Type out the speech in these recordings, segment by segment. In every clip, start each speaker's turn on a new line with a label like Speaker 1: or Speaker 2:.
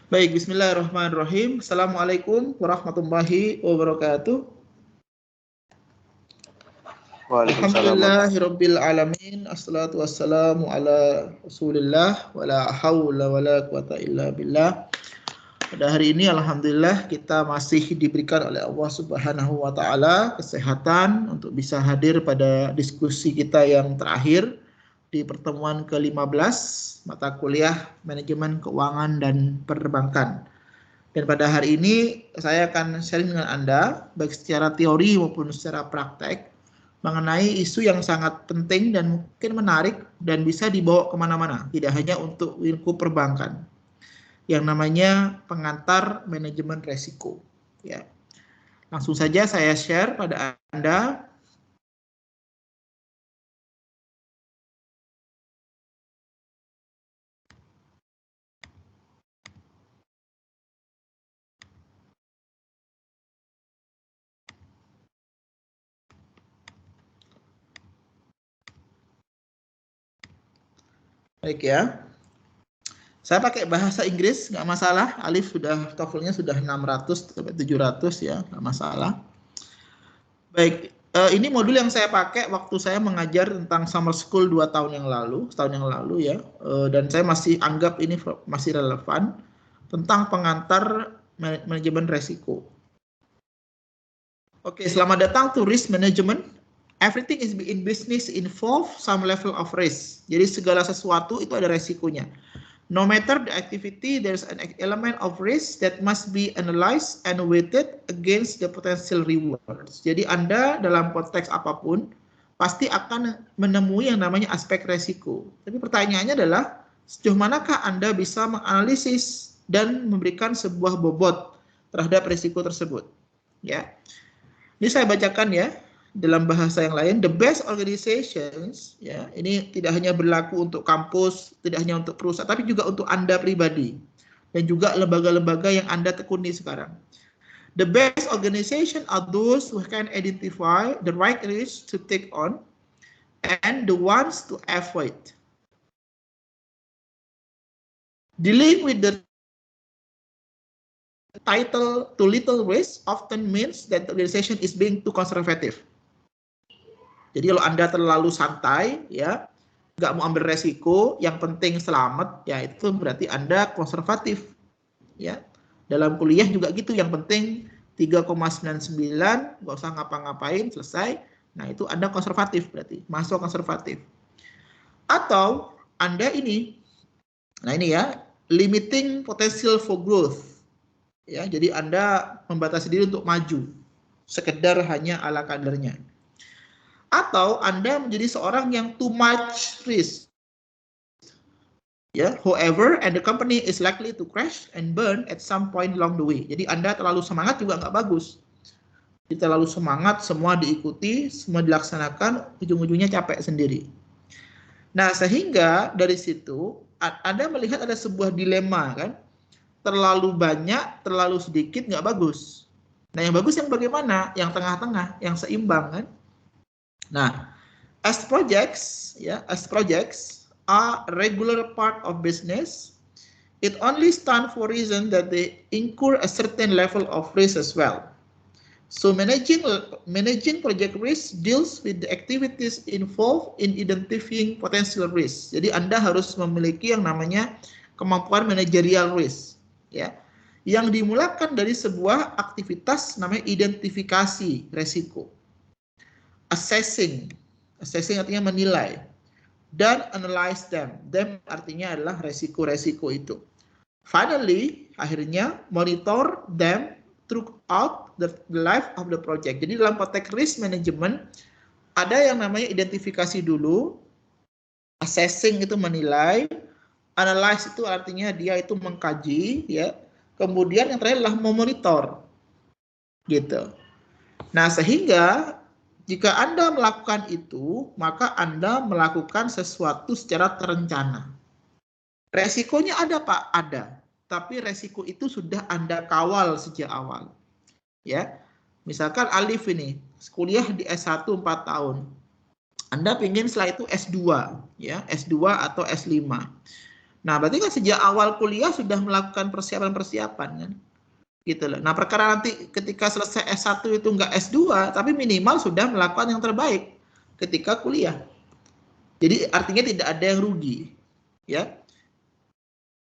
Speaker 1: Baik, bismillahirrahmanirrahim. Assalamualaikum warahmatullahi wabarakatuh.
Speaker 2: Waalaikumsalam.
Speaker 1: Alhamdulillahirabbil alamin. Assalatu wassalamu ala Rasulillah wala haula wala quwata illa billah. Pada hari ini alhamdulillah kita masih diberikan oleh Allah Subhanahu wa taala kesehatan untuk bisa hadir pada diskusi kita yang terakhir di pertemuan ke-15 mata kuliah Manajemen Keuangan dan Perbankan. Dan pada hari ini saya akan sharing dengan Anda baik secara teori maupun secara praktek mengenai isu yang sangat penting dan mungkin menarik dan bisa dibawa kemana-mana, tidak hanya untuk lingkup perbankan, yang namanya pengantar manajemen resiko. Ya. Langsung saja saya share pada Anda. Baik ya. Saya pakai bahasa Inggris, nggak masalah. Alif sudah, TOEFL-nya sudah 600 sampai 700 ya, nggak masalah. Baik, ini modul yang saya pakai waktu saya mengajar tentang summer school 2 tahun yang lalu, setahun yang lalu ya. Dan saya masih anggap ini masih relevan tentang pengantar manajemen resiko. Oke, selamat datang to risk management. Everything is in business involve some level of risk. Jadi segala sesuatu itu ada resikonya. No matter the activity, there's an element of risk that must be analyzed and weighted against the potential rewards. Jadi Anda dalam konteks apapun pasti akan menemui yang namanya aspek resiko. Tapi pertanyaannya adalah sejauh manakah Anda bisa menganalisis dan memberikan sebuah bobot terhadap resiko tersebut. Ya. Ini saya bacakan ya. Dalam bahasa yang lain, the best organizations, ya, ini tidak hanya berlaku untuk kampus, tidak hanya untuk perusahaan, tapi juga untuk Anda pribadi dan juga lembaga-lembaga yang Anda tekuni sekarang. The best organization are those who can identify the right risks to take on and the ones to avoid. Dealing with the title too little risk often means that the organization is being too conservative. Jadi kalau Anda terlalu santai, ya, nggak mau ambil resiko, yang penting selamat, ya itu berarti Anda konservatif. Ya, dalam kuliah juga gitu, yang penting 3,99, nggak usah ngapa-ngapain, selesai. Nah itu Anda konservatif berarti, mahasiswa konservatif. Atau Anda ini, nah ini ya, limiting potential for growth. Ya, jadi Anda membatasi diri untuk maju, sekedar hanya ala kadarnya. Atau Anda menjadi seorang yang too much risk. Ya, however, and the company is likely to crash and burn at some point along the way. Jadi Anda terlalu semangat juga nggak bagus. Jadi terlalu semangat, semua diikuti, semua dilaksanakan, ujung-ujungnya capek sendiri. Nah, sehingga dari situ Anda melihat ada sebuah dilema kan, terlalu banyak, terlalu sedikit nggak bagus. Nah, yang bagus yang bagaimana? Yang tengah-tengah, yang seimbang kan. Nah, as projects are a regular part of business, it only stands for reason that they incur a certain level of risk as well. So managing project risk deals with the activities involved in identifying potential risk. Jadi Anda harus memiliki yang namanya kemampuan manajerial risk, ya, yang dimulakan dari sebuah aktivitas namanya identifikasi resiko. Assessing artinya menilai, dan analyze them. Them artinya adalah resiko-resiko itu. Finally, akhirnya monitor them throughout the life of the project. Jadi dalam konteks risk management ada yang namanya identifikasi dulu, assessing itu menilai, analyze itu artinya dia itu mengkaji, ya. Kemudian yang terakhir adalah memonitor, gitu. Nah, sehingga jika Anda melakukan itu, maka Anda melakukan sesuatu secara terencana. Resikonya ada, Pak? Ada. Tapi resiko itu sudah Anda kawal sejak awal. Ya, misalkan Alif ini, kuliah di S1 4 tahun. Anda ingin setelah itu S2, ya, S2 atau S5. Nah, berarti kan sejak awal kuliah sudah melakukan persiapan-persiapan kan? Gitu loh. Nah, perkara nanti ketika selesai S1 itu enggak S2, tapi minimal sudah melakukan yang terbaik ketika kuliah. Jadi artinya tidak ada yang rugi, ya.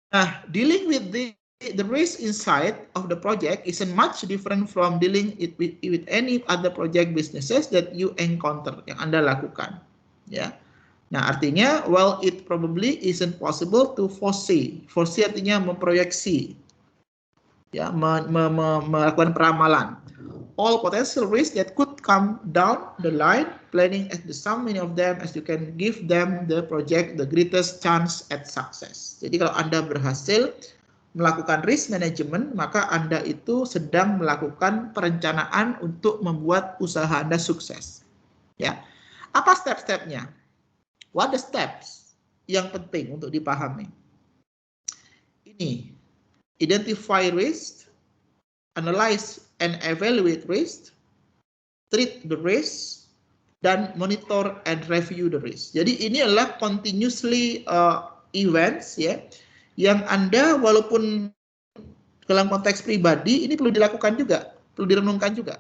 Speaker 1: Nah, dealing with the risk inside of the project isn't much different from dealing with any other project businesses that you encounter, yang Anda lakukan, ya. Nah, artinya, well, it probably isn't possible to foresee. Foresee artinya memproyeksi, ya, melakukan peramalan. All potential risks that could come down the line, planning as the sum many of them as you can give them the project the greatest chance at success. Jadi kalau Anda berhasil melakukan risk management, maka Anda itu sedang melakukan perencanaan untuk membuat usaha Anda sukses. Ya, apa step-stepnya? What the steps yang penting untuk dipahami? Ini, identify risk, analyze and evaluate risk, treat the risk, dan monitor and review the risk. Jadi ini adalah continuously events, ya, yang Anda walaupun dalam konteks pribadi ini perlu dilakukan juga, perlu direnungkan juga.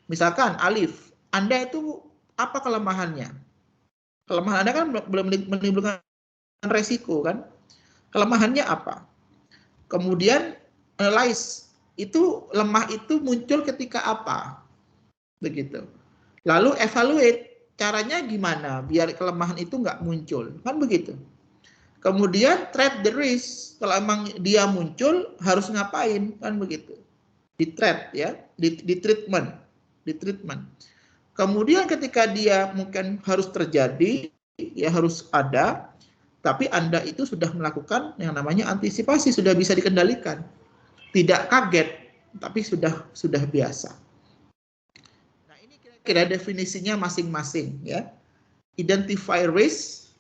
Speaker 1: Misalkan Alif, Anda itu apa kelemahannya? Kelemahan Anda kan belum menimbulkan resiko kan? Kelemahannya apa? Kemudian analyze, itu lemah itu muncul ketika apa? Begitu. Lalu evaluate, caranya gimana biar kelemahan itu nggak muncul, kan begitu. Kemudian treat the risk, kalau emang dia muncul harus ngapain, kan begitu. Di treat, ya, di treatment, di treatment. Kemudian ketika dia mungkin harus terjadi, ya harus ada, tapi Anda itu sudah melakukan yang namanya antisipasi, sudah bisa dikendalikan. Tidak kaget, tapi sudah biasa. Nah, ini kira-kira definisinya masing-masing, ya. Identify risk,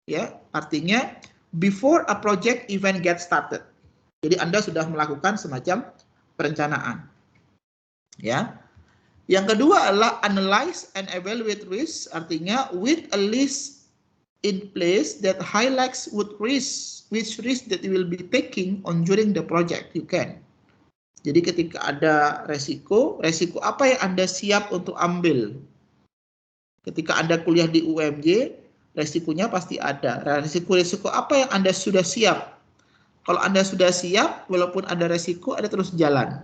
Speaker 1: ya, artinya before a project even get started. Jadi Anda sudah melakukan semacam perencanaan. Ya. Yang kedua adalah analyze and evaluate risk, artinya with a list in place that highlights which risk that you will be taking on during the project you can. Jadi ketika ada resiko apa yang Anda siap untuk ambil? Ketika Anda kuliah di UMJ, resikonya pasti ada. Resiko apa yang Anda sudah siap? Kalau Anda sudah siap, walaupun ada resiko, Anda terus jalan.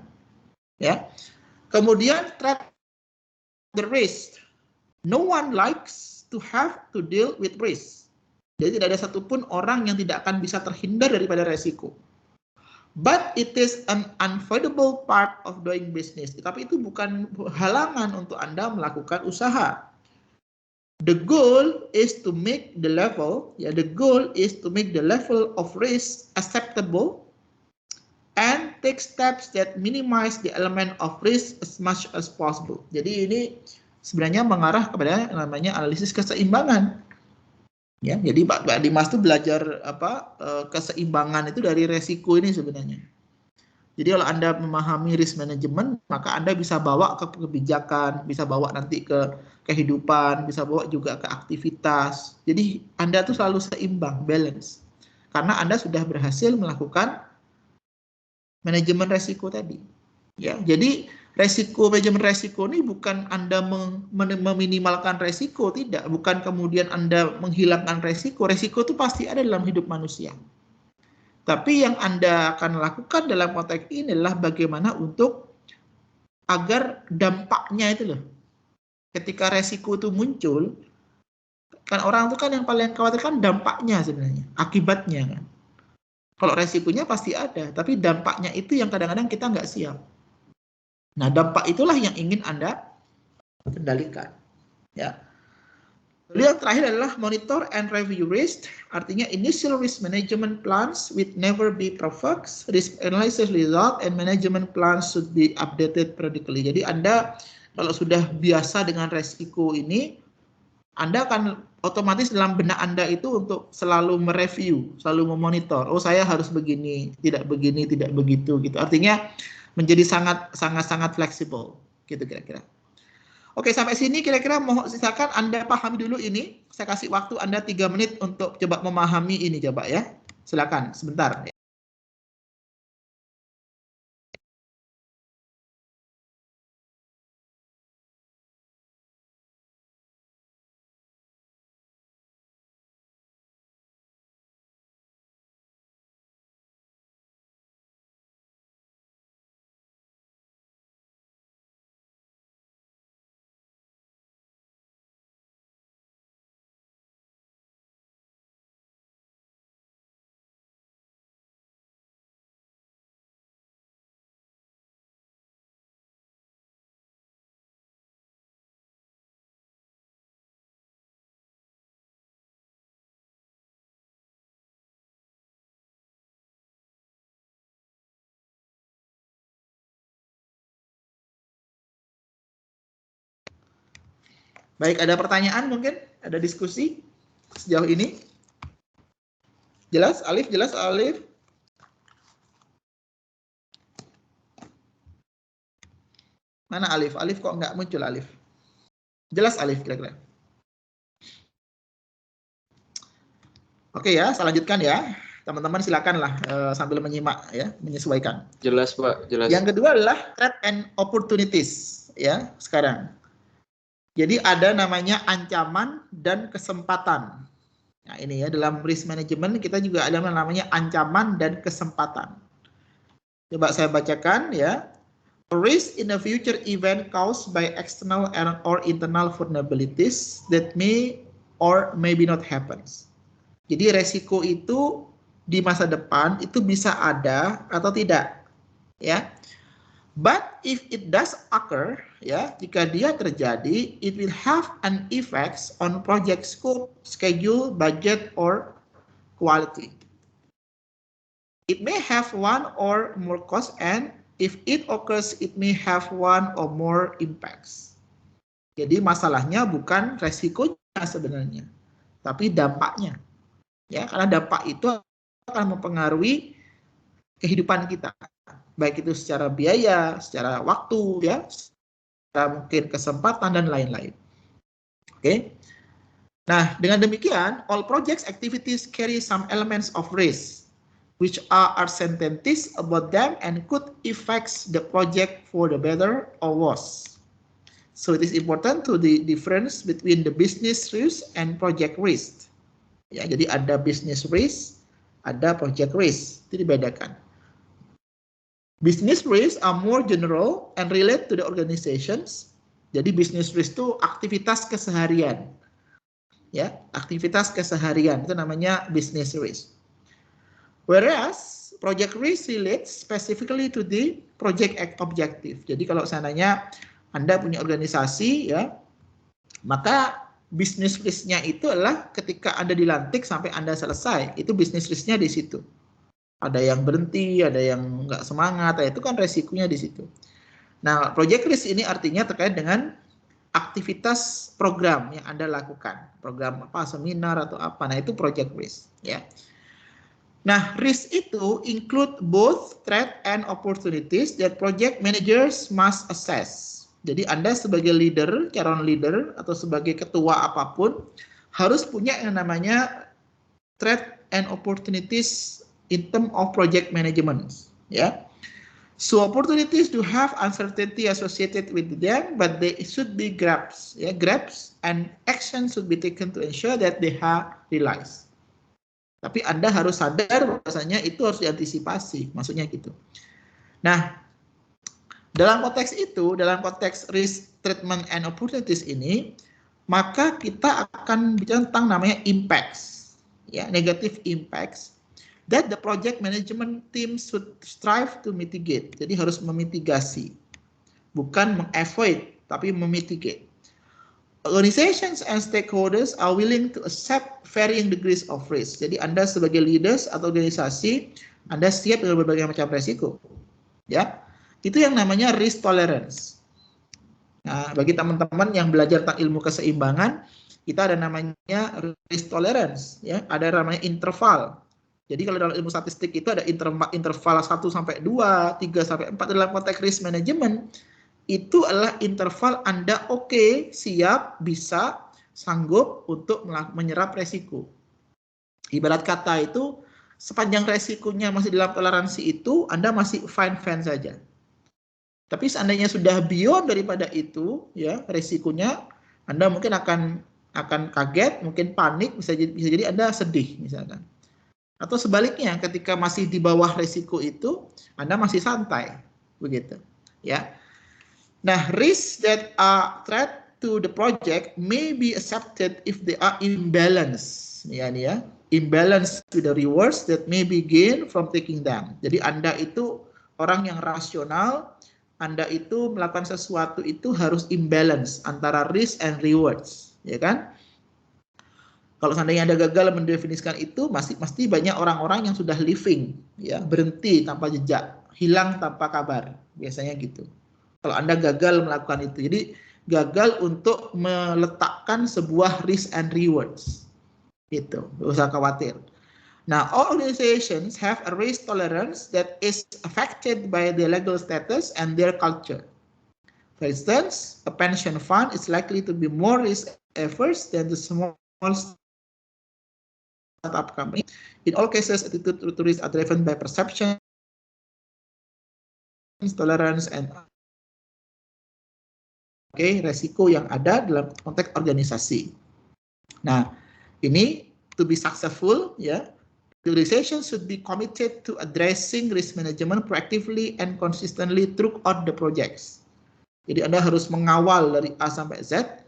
Speaker 1: Ya. Kemudian track the risk. No one likes to have to deal with risk. Jadi tidak ada satupun orang yang tidak akan bisa terhindar daripada resiko. But it is an unavoidable part of doing business. Tapi itu bukan halangan untuk Anda melakukan usaha. The goal is to make the level, ya, the goal is to make the level of risk acceptable and take steps that minimize the element of risk as much as possible. Jadi ini sebenarnya mengarah kepada yang namanya analisis keseimbangan. Ya, jadi Pak Dimas itu belajar keseimbangan itu dari resiko ini sebenarnya. Jadi kalau Anda memahami risk management, maka Anda bisa bawa ke kebijakan, bisa bawa nanti ke kehidupan, bisa bawa juga ke aktivitas. Jadi Anda tuh selalu seimbang, balance. Karena Anda sudah berhasil melakukan manajemen resiko tadi. Ya, jadi manajemen resiko ini bukan Anda meminimalkan resiko, tidak. Bukan kemudian Anda menghilangkan resiko. Resiko itu pasti ada dalam hidup manusia. Tapi yang Anda akan lakukan dalam konteks ini adalah bagaimana untuk agar dampaknya itu loh. Ketika resiko itu muncul, kan orang itu kan yang paling khawatir kan dampaknya sebenarnya, akibatnya kan. Kalau resikonya pasti ada, tapi dampaknya itu yang kadang-kadang kita nggak siap. Nah, dampak itulah yang ingin Anda kendalikan. Ya. Lalu yang terakhir adalah monitor and review risk, artinya initial risk management plans will never be perfect, risk analysis result and management plans should be updated periodically. Jadi Anda kalau sudah biasa dengan resiko ini, Anda akan otomatis dalam benak Anda itu untuk selalu mereview, selalu memonitor. Oh, saya harus begini, tidak begitu gitu. Artinya menjadi sangat fleksibel gitu kira-kira. Oke, sampai sini kira-kira mohon silakan Anda pahami dulu ini. Saya kasih waktu Anda 3 menit untuk coba memahami ini coba ya. Silakan, sebentar. Baik, ada pertanyaan mungkin? Ada diskusi sejauh ini? Jelas, Alif? Jelas, Alif? Mana Alif? Alif kok nggak muncul, Alif? Jelas, Alif, kira-kira? Oke ya, saya lanjutkan ya. Teman-teman silakanlah sambil menyimak ya, menyesuaikan.
Speaker 2: Jelas, Pak. Jelas.
Speaker 1: Yang kedua adalah threat and opportunities ya, sekarang. Jadi ada namanya ancaman dan kesempatan. Nah, ini ya, dalam risk management kita juga ada namanya ancaman dan kesempatan. Coba saya bacakan ya. A risk in a future event caused by external or internal vulnerabilities that may or maybe not happens. Jadi resiko itu di masa depan itu bisa ada atau tidak, ya. But if it does occur, ya, jika dia terjadi, it will have an effects on project scope, schedule, budget, or quality. It may have one or more cost, and if it occurs, it may have one or more impacts. Jadi masalahnya bukan resikonya sebenarnya, tapi dampaknya. Ya, karena dampak itu akan mempengaruhi kehidupan kita, baik itu secara biaya, secara waktu, ya, secara mungkin kesempatan dan lain-lain. Oke. Nah, dengan demikian, all projects activities carry some elements of risk, which are uncertainties about them and could affect the project for the better or worse. So it is important to the difference between the business risk and project risk. Ya, jadi ada business risk, ada project risk, itu dibedakan. Business risk are more general and relate to the organizations. Jadi business risk itu aktivitas keseharian. Ya, aktivitas keseharian itu namanya business risk. Whereas project risk relates specifically to the project objective. Jadi kalau seandainya Anda punya organisasi ya, maka bisnis risk-nya itu adalah ketika Anda dilantik sampai Anda selesai, itu bisnis risk-nya di situ. Ada yang berhenti, ada yang nggak semangat, itu kan resikonya di situ. Nah, project risk ini artinya terkait dengan aktivitas program yang Anda lakukan. Program apa, seminar atau apa, nah itu project risk. Ya. Nah, risk itu include both threat and opportunities that project managers must assess. Jadi Anda sebagai leader, calon leader, atau sebagai ketua apapun, harus punya yang namanya threat and opportunities in terms of project management. Ya. So opportunities to have uncertainty associated with them, but they should be grabs. Ya, grabs and action should be taken to ensure that they are realized. Tapi Anda harus sadar bahwasanya itu harus diantisipasi, maksudnya gitu. Nah, dalam konteks itu, dalam konteks risk treatment and opportunities ini, maka kita akan bicara tentang namanya impacts, ya, negative impacts that the project management team should strive to mitigate. Jadi harus memitigasi, bukan meng-avoid, tapi memitigate. Organizations and stakeholders are willing to accept varying degrees of risk. Jadi Anda sebagai leaders atau organisasi, Anda siap dengan berbagai macam resiko, ya. Itu yang namanya risk tolerance. Nah, bagi teman-teman yang belajar tentang ilmu keseimbangan, kita ada namanya risk tolerance, ya. Ada namanya interval. Jadi kalau dalam ilmu statistik itu ada interval 1 sampai 2, 3 sampai 4 dalam konteks risk management. Itu adalah interval Anda oke, siap, bisa, sanggup untuk menyerap resiko. Ibarat kata itu sepanjang resikonya masih dalam toleransi itu, Anda masih fine-fine saja. Tapi seandainya sudah beyond daripada itu, ya resikonya, Anda mungkin akan kaget, mungkin panik, bisa jadi Anda sedih misalkan. Atau sebaliknya, ketika masih di bawah resiko itu, Anda masih santai, begitu, ya. Nah, risks that are threat to the project may be accepted if they are imbalance, ya, imbalance to the rewards that may be gained from taking them. Jadi Anda itu orang yang rasional, Anda itu melakukan sesuatu itu harus imbalance antara risk and rewards, ya kan? Kalau seandainya Anda gagal mendefinisikan itu, pasti banyak orang-orang yang sudah living, ya, berhenti tanpa jejak, hilang tanpa kabar, biasanya gitu. Kalau Anda gagal melakukan itu, jadi gagal untuk meletakkan sebuah risk and rewards, itu, nggak usah khawatir. Now, all organizations have a risk tolerance that is affected by their legal status and their culture. For instance, a pension fund is likely to be more risk-averse than the small startup company. In all cases, attitude to risk are driven by perception, tolerance, and resiko yang ada dalam konteks organisasi. Nah, ini to be successful, ya, the organization should be committed to addressing risk management proactively and consistently throughout the projects. Jadi Anda harus mengawal dari A sampai Z.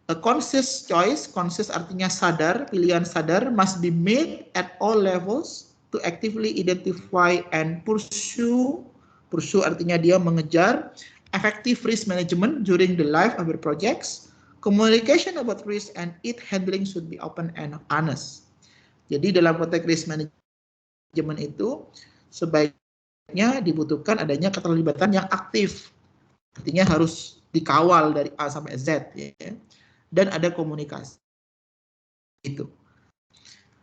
Speaker 1: A conscious choice, conscious artinya sadar, pilihan sadar, must be made at all levels to actively identify and pursue artinya dia mengejar, effective risk management during the life of the projects. Communication about risk and its handling should be open and honest. Jadi dalam konteks risk management itu sebaiknya dibutuhkan adanya keterlibatan yang aktif. Artinya harus dikawal dari A sampai Z, ya. Dan ada komunikasi. Itu.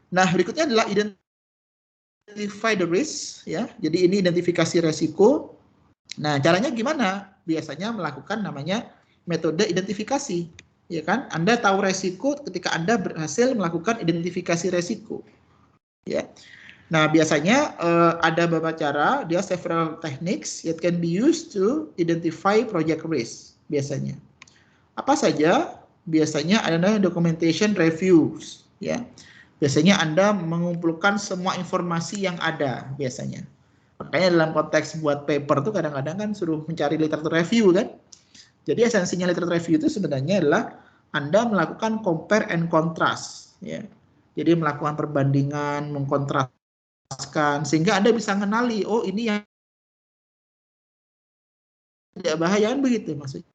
Speaker 1: Nah, berikutnya adalah identify the risk, ya. Jadi ini identifikasi resiko. Nah, caranya gimana? Biasanya melakukan namanya metode identifikasi, ya kan? Anda tahu resiko ketika Anda berhasil melakukan identifikasi resiko, ya. Nah, biasanya ada beberapa cara, dia several techniques that can be used to identify project risk. Biasanya, apa saja? Biasanya ada documentation reviews, ya. Biasanya Anda mengumpulkan semua informasi yang ada biasanya. Makanya dalam konteks buat paper tuh kadang-kadang kan suruh mencari literatur review kan. Jadi esensinya literatur review itu sebenarnya adalah Anda melakukan compare and contrast, ya. Jadi melakukan perbandingan, mengkontraskan sehingga Anda bisa mengenali, oh ini yang tidak bahaya, kan begitu maksudnya.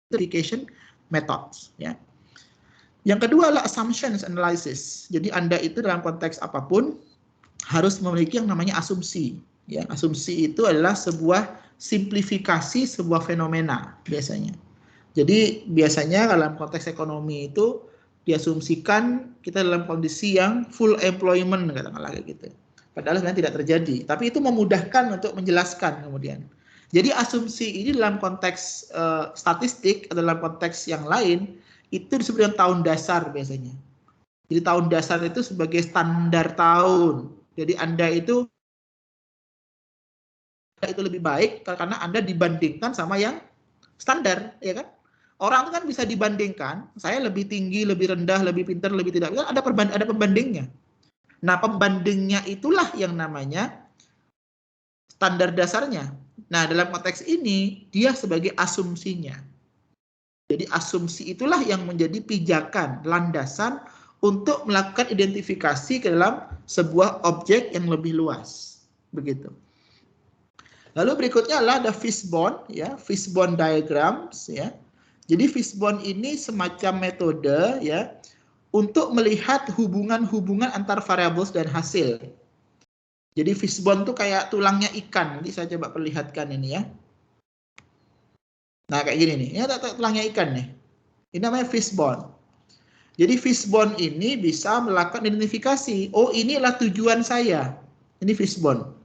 Speaker 1: Identification methods, ya. Yang kedua adalah assumptions analysis. Jadi Anda itu dalam konteks apapun harus memiliki yang namanya asumsi, ya. Asumsi itu adalah sebuah simplifikasi sebuah fenomena biasanya. Jadi biasanya dalam konteks ekonomi itu diasumsikan kita dalam kondisi yang full employment, katakanlah gitu. Padahal sebenarnya tidak terjadi, tapi itu memudahkan untuk menjelaskan kemudian. Jadi asumsi ini dalam konteks statistik atau dalam konteks yang lain itu disebut dengan tahun dasar biasanya. Jadi tahun dasar itu sebagai standar tahun. Jadi Anda itu lebih baik karena Anda dibandingkan sama yang standar, ya kan? Orang kan bisa dibandingkan, saya lebih tinggi, lebih rendah, lebih pintar, lebih tidak. Ada pembandingnya. Nah, pembandingnya itulah yang namanya standar dasarnya. Nah, dalam konteks ini, dia sebagai asumsinya. Jadi asumsi itulah yang menjadi pijakan, landasan untuk melakukan identifikasi ke dalam sebuah objek yang lebih luas. Begitu. Lalu berikutnya adalah ada fishbone, ya, fishbone diagrams, ya. Jadi fishbone ini semacam metode, ya, untuk melihat hubungan-hubungan antar variables dan hasil. Jadi fishbone itu kayak tulangnya ikan. Nanti saya coba perlihatkan ini, ya. Nah, kayak gini nih. Ini tulangnya ikan nih. Ini namanya fishbone. Jadi fishbone ini bisa melakukan identifikasi. Oh, inilah tujuan saya. Ini fishbone.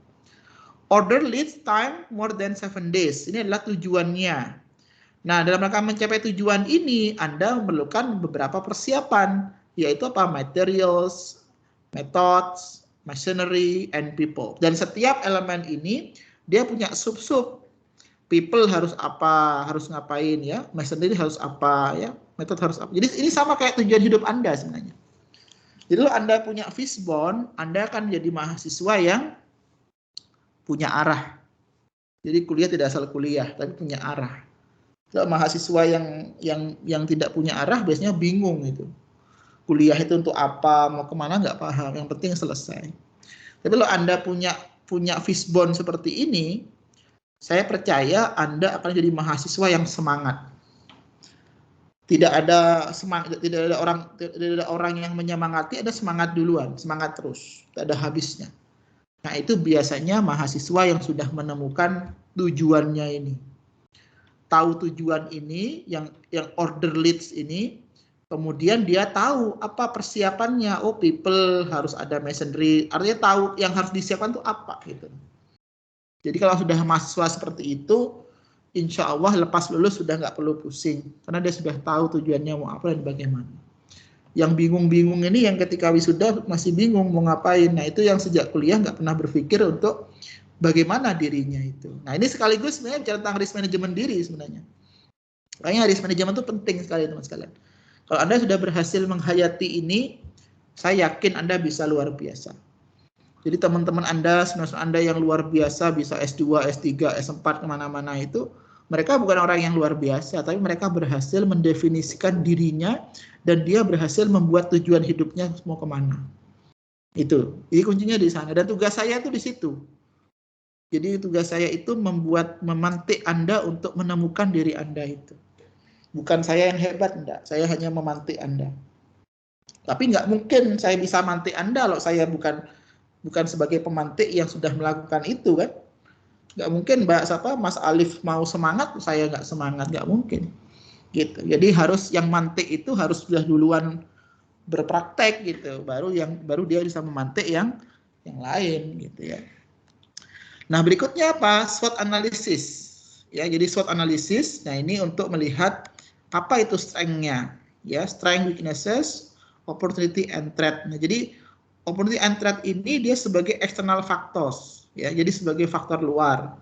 Speaker 1: Order lead time more than 7 days. Ini adalah tujuannya. Nah, dalam rangka mencapai tujuan ini, Anda memerlukan beberapa persiapan. Yaitu apa? Materials, methods, machinery, and people. Dan setiap elemen ini dia punya sub-sub. People harus apa, harus ngapain ya, machinery harus apa ya, method harus apa. Jadi ini sama kayak tujuan hidup Anda sebenarnya. Jadi kalau Anda punya fishbone, Anda akan jadi mahasiswa yang punya arah. Jadi kuliah tidak asal kuliah, tapi punya arah. Kalau mahasiswa yang tidak punya arah biasanya bingung itu. Kuliah itu untuk apa, mau kemana nggak paham, yang penting selesai. Tapi kalau Anda punya fishbone seperti ini, saya percaya Anda akan jadi mahasiswa yang semangat. Tidak ada orang yang menyemangati, ada semangat duluan, semangat terus, tidak ada habisnya. Nah, itu biasanya mahasiswa yang sudah menemukan tujuannya ini. Tahu tujuan ini, yang order leads ini, kemudian dia tahu apa persiapannya. Oh, people harus ada masonry, artinya tahu yang harus disiapkan itu apa gitu. Jadi kalau sudah mahasiswa seperti itu, insya Allah lepas lulus sudah nggak perlu pusing, karena dia sudah tahu tujuannya mau apa dan bagaimana. Yang bingung-bingung ini yang ketika wisuda masih bingung mau ngapain. Nah itu yang sejak kuliah nggak pernah berpikir untuk bagaimana dirinya itu. Nah ini sekaligus sebenarnya bicara tentang risk management diri sebenarnya. Makanya risk management itu penting sekali teman sekalian. Kalau Anda sudah berhasil menghayati ini, saya yakin Anda bisa luar biasa. Jadi teman-teman Anda, semester Anda yang luar biasa, bisa S2, S3, S4, kemana-mana itu, mereka bukan orang yang luar biasa, tapi mereka berhasil mendefinisikan dirinya, dan dia berhasil membuat tujuan hidupnya mau kemana. Itu, jadi kuncinya di sana. Dan tugas saya itu di situ. Jadi tugas saya itu memantik Anda untuk menemukan diri Anda itu. Bukan saya yang hebat, enggak. Saya hanya memantik Anda. Tapi nggak mungkin saya bisa mantik Anda kalau saya bukan sebagai pemantik yang sudah melakukan itu kan. Nggak mungkin Mas Alif mau semangat, saya nggak semangat, nggak mungkin. Gitu. Jadi harus yang mantik itu harus sudah duluan berpraktek gitu, baru dia bisa memantik yang lain gitu ya. Nah berikutnya apa? SWOT analysis. Ya, jadi SWOT analysis. Nah ini untuk melihat apa itu strength-nya, ya, strength, weaknesses, opportunity and threat. Nah jadi opportunity and threat ini dia sebagai external factors, ya, jadi sebagai faktor luar.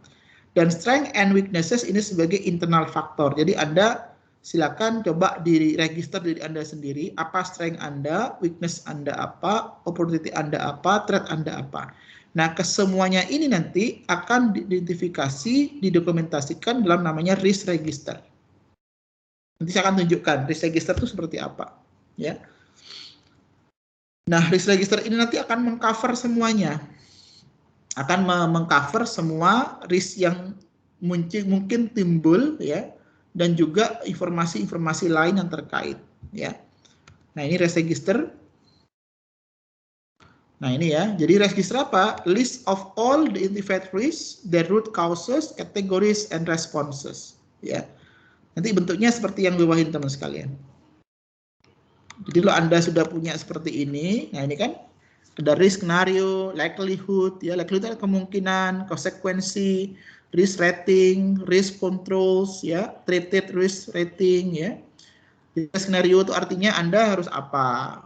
Speaker 1: Dan strength and weaknesses ini sebagai internal factor. Jadi Anda silakan coba register diri Anda sendiri, apa strength Anda, weakness Anda apa, opportunity Anda apa, threat Anda apa. Nah, kesemuanya ini nanti akan diidentifikasi, didokumentasikan dalam namanya risk register. Nanti saya akan tunjukkan risk register itu seperti apa, ya. Nah, risk register ini nanti akan mengcover semuanya. Akan mengcover semua risk yang mungkin timbul ya, dan juga informasi-informasi lain yang terkait ya. Nah, ini risk register. Nah, ini ya. Jadi register apa? List of all the identified risks, their root causes, categories and responses ya. Nanti bentuknya seperti yang di bawah ini teman sekalian. Jadi kalau Anda sudah punya seperti ini, nah ini kan ada risk scenario, likelihood, ya likelihood ada kemungkinan, konsekuensi, risk rating, risk controls, ya treated risk rating, ya. Jadi skenario itu artinya Anda harus apa?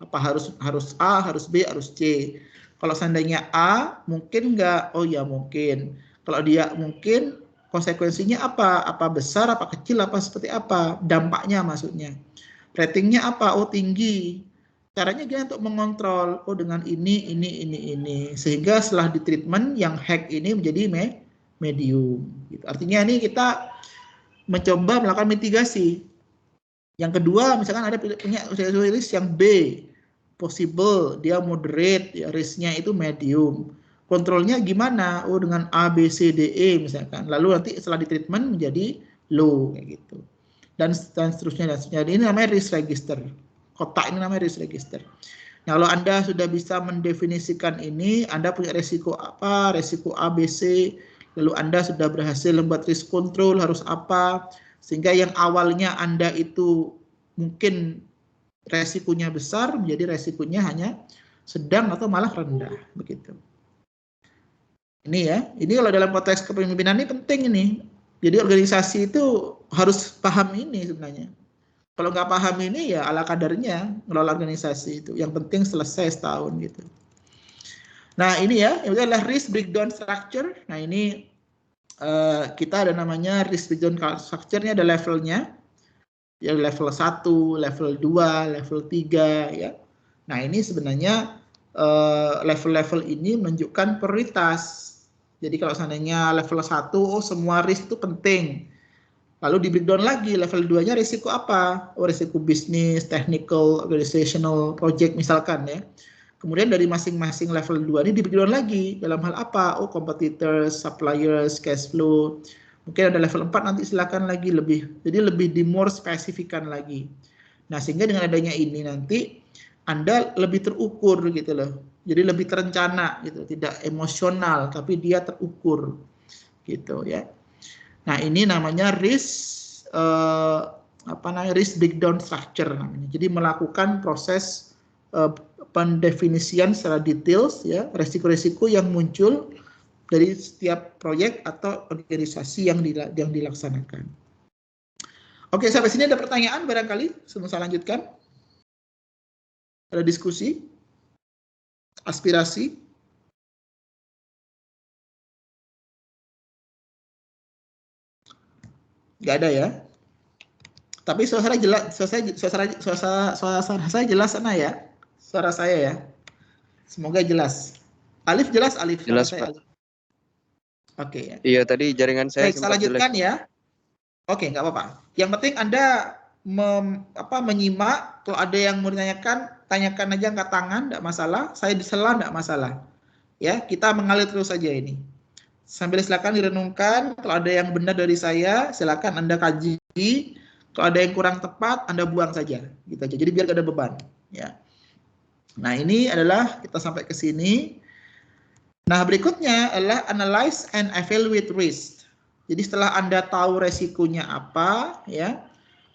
Speaker 1: Apa harus A, harus B, harus C. Kalau seandainya A, mungkin nggak? Oh ya mungkin. Kalau dia mungkin, konsekuensinya apa? Apa besar, apa kecil, apa seperti apa? Dampaknya maksudnya. Ratingnya apa? Oh tinggi. Caranya dia untuk mengontrol. Oh dengan ini. Sehingga setelah di treatment yang hack ini menjadi medium. Gitu. Artinya ini kita mencoba melakukan mitigasi. Yang kedua misalkan ada punya risk yang B. Possible, dia moderate, ya, risknya itu medium. Kontrolnya gimana? Oh dengan A, B, C, D, E misalkan. Lalu nanti setelah di treatment menjadi low kayak gitu. Dan seterusnya dan seterusnya. Ini namanya risk register. Kotak ini namanya risk register. Nah, kalau Anda sudah bisa mendefinisikan ini, Anda punya resiko apa, resiko A, B, C, lalu Anda sudah berhasil membuat risk control harus apa, sehingga yang awalnya Anda itu mungkin resikonya besar, menjadi resikonya hanya sedang atau malah rendah, begitu. Ini ya, ini kalau dalam konteks kepemimpinan ini penting ini. Jadi organisasi itu harus paham ini sebenarnya. Kalau nggak paham ini ya ala kadarnya ngelola organisasi itu. Yang penting selesai setahun gitu. Nah ini ya, itu adalah risk breakdown structure. Nah ini kita ada namanya risk breakdown structure, ini ada levelnya. Ya level 1, level 2, level 3 ya. Nah ini sebenarnya level-level ini menunjukkan prioritas. Jadi kalau seandainya level 1, oh semua risk itu penting. Lalu di breakdown lagi, level 2-nya risiko apa? Oh, risiko bisnis, technical, organizational, project misalkan ya. Kemudian dari masing-masing level 2 ini di breakdown lagi. Dalam hal apa? Oh, competitors, suppliers, cash flow. Mungkin ada level 4 nanti silakan lagi lebih. Jadi lebih di more spesifikan lagi. Nah, sehingga dengan adanya ini nanti Anda lebih terukur gitu loh. Jadi lebih terencana gitu, tidak emosional tapi dia terukur gitu ya. Nah, ini namanya risk risk breakdown structure namanya. Jadi melakukan proses pendefinisian secara details ya resiko-resiko yang muncul dari setiap proyek atau organisasi yang dilaksanakan. Oke, sampai sini ada pertanyaan barangkali sebelum saya lanjutkan? Ada diskusi? Aspirasi? Nggak ada ya? Tapi suara jelas, suara saya jelas sana ya? Suara saya ya? Semoga jelas. Alif jelas, Alif?
Speaker 2: Jelas,
Speaker 1: saya,
Speaker 2: Pak.
Speaker 1: Alif. Oke ya.
Speaker 2: Iya, tadi jaringan saya
Speaker 1: Baik, saya lanjutkan ya. Oke, nggak apa-apa. Yang penting Anda menyimak. Kalau ada yang mau ditanyakan, tanyakan aja angkat tangan, nggak masalah. Saya disela, nggak masalah. Ya, kita mengalir terus saja ini. Sambil silakan direnungkan. Kalau ada yang benar dari saya, silakan Anda kaji. Kalau ada yang kurang tepat, Anda buang saja. Gitu aja. Jadi biar gak ada beban. Ya. Nah, ini adalah kita sampai ke sini. Nah, berikutnya adalah analyze and evaluate risk. Jadi setelah Anda tahu resikonya apa, ya,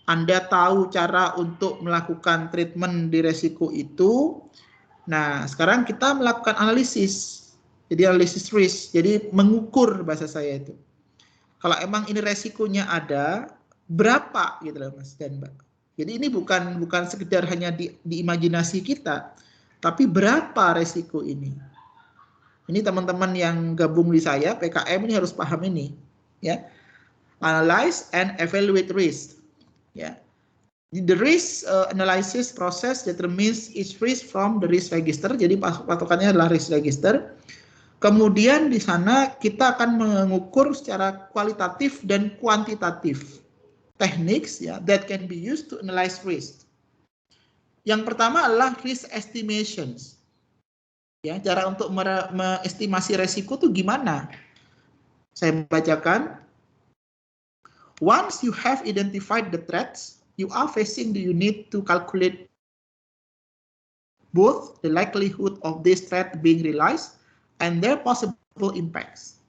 Speaker 1: Anda tahu cara untuk melakukan treatment di resiko itu. Nah, sekarang kita melakukan analisis. Jadi analisis risk. Jadi mengukur bahasa saya itu. Kalau emang ini resikonya ada, berapa gitu loh Mas dan Mbak. Jadi ini bukan sekedar hanya di imajinasi kita, tapi berapa resiko ini. Ini teman-teman yang gabung di saya, PKM ini harus paham ini. Ya. Analyze and evaluate risk. Ya. The risk analysis process determines each risk from the risk register. Jadi patokannya adalah risk register. Kemudian di sana kita akan mengukur secara kualitatif dan kuantitatif techniques ya that can be used to analyze risk. Yang pertama adalah risk estimations. Ya, cara untuk mengestimasi resiko itu gimana? Saya bacakan. Once you have identified the threats you are facing, you need to calculate both the likelihood of this threat being realized and their possible impacts.